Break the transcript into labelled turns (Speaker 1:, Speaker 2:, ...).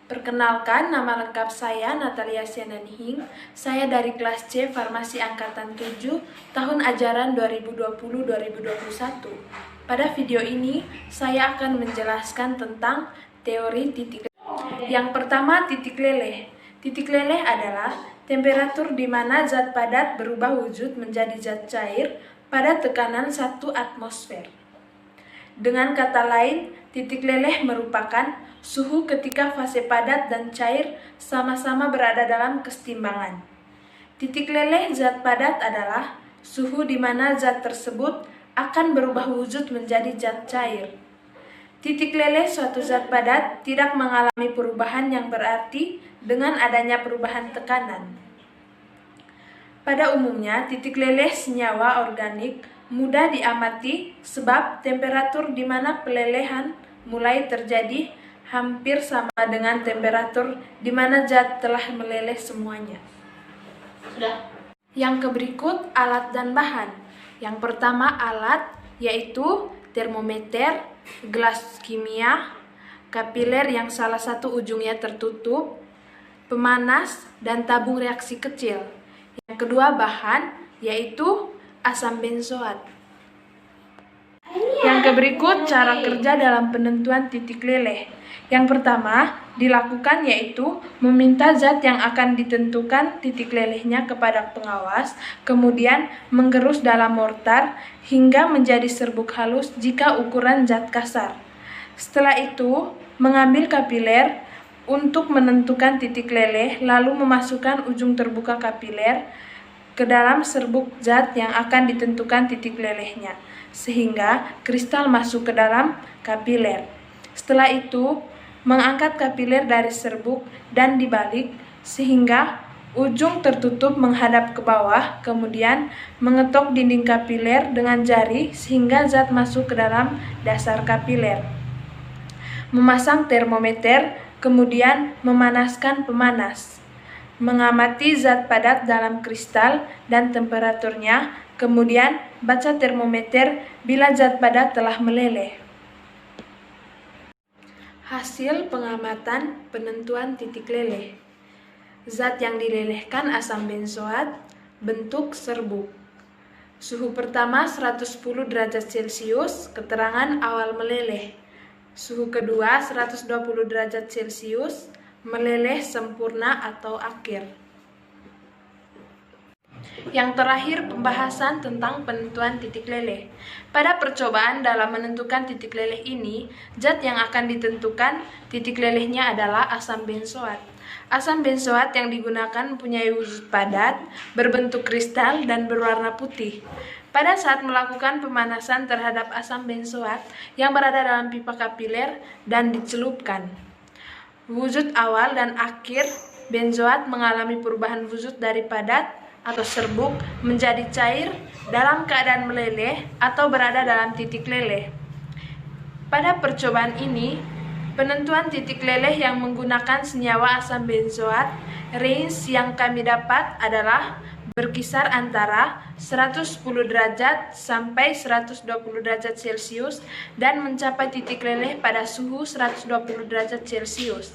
Speaker 1: Perkenalkan, nama lengkap saya Natalia Siananihing. Saya dari kelas C Farmasi Angkatan 7, tahun ajaran 2020-2021. Pada video ini, saya akan menjelaskan tentang teori titik leleh. Yang pertama, titik leleh. Titik leleh adalah temperatur di mana zat padat berubah wujud menjadi zat cair pada tekanan 1 atmosfer. Dengan kata lain, titik leleh merupakan suhu ketika fase padat dan cair sama-sama berada dalam kesetimbangan. Titik leleh zat padat adalah suhu di mana zat tersebut akan berubah wujud menjadi zat cair. Titik leleh suatu zat padat tidak mengalami perubahan yang berarti dengan adanya perubahan tekanan. Pada umumnya, titik leleh senyawa organik mudah diamati sebab temperatur di mana pelelehan mulai terjadi hampir sama dengan temperatur di mana zat telah meleleh semuanya. Yang berikut alat dan bahan. Yang pertama alat yaitu termometer, gelas kimia, kapiler yang salah satu ujungnya tertutup, pemanas, dan tabung reaksi kecil. Yang kedua bahan yaitu asam benzoat. Yang berikut cara kerja dalam penentuan titik leleh. Yang pertama dilakukan yaitu meminta zat yang akan ditentukan titik lelehnya kepada pengawas, kemudian menggerus dalam mortar hingga menjadi serbuk halus jika ukuran zat kasar. Setelah itu mengambil kapiler untuk menentukan titik leleh, lalu memasukkan ujung terbuka kapiler ke dalam serbuk zat yang akan ditentukan titik lelehnya, sehingga kristal masuk ke dalam kapiler. Setelah itu, mengangkat kapiler dari serbuk dan dibalik, sehingga ujung tertutup menghadap ke bawah, kemudian mengetok dinding kapiler dengan jari sehingga zat masuk ke dalam dasar kapiler. Memasang termometer, kemudian memanaskan pemanas. Mengamati zat padat dalam kristal dan temperaturnya, kemudian baca termometer bila zat padat telah meleleh. Hasil pengamatan penentuan titik leleh. Zat yang dilelehkan asam benzoat, bentuk serbuk. Suhu pertama 110 derajat Celcius, keterangan awal meleleh. Suhu kedua 120 derajat Celcius, meleleh sempurna atau akhir. Yang terakhir, pembahasan tentang penentuan titik leleh. Pada percobaan dalam menentukan titik leleh ini, zat yang akan ditentukan titik lelehnya adalah asam benzoat. Asam benzoat yang digunakan mempunyai wujud padat, berbentuk kristal, dan berwarna putih. Pada saat melakukan pemanasan terhadap asam benzoat yang berada dalam pipa kapiler dan dicelupkan, wujud awal dan akhir benzoat mengalami perubahan wujud dari padat atau serbuk menjadi cair dalam keadaan meleleh atau berada dalam titik leleh. Pada percobaan ini, penentuan titik leleh yang menggunakan senyawa asam benzoat, range yang kami dapat adalah berkisar antara 110 derajat sampai 120 derajat Celcius dan mencapai titik leleh pada suhu 120 derajat Celcius.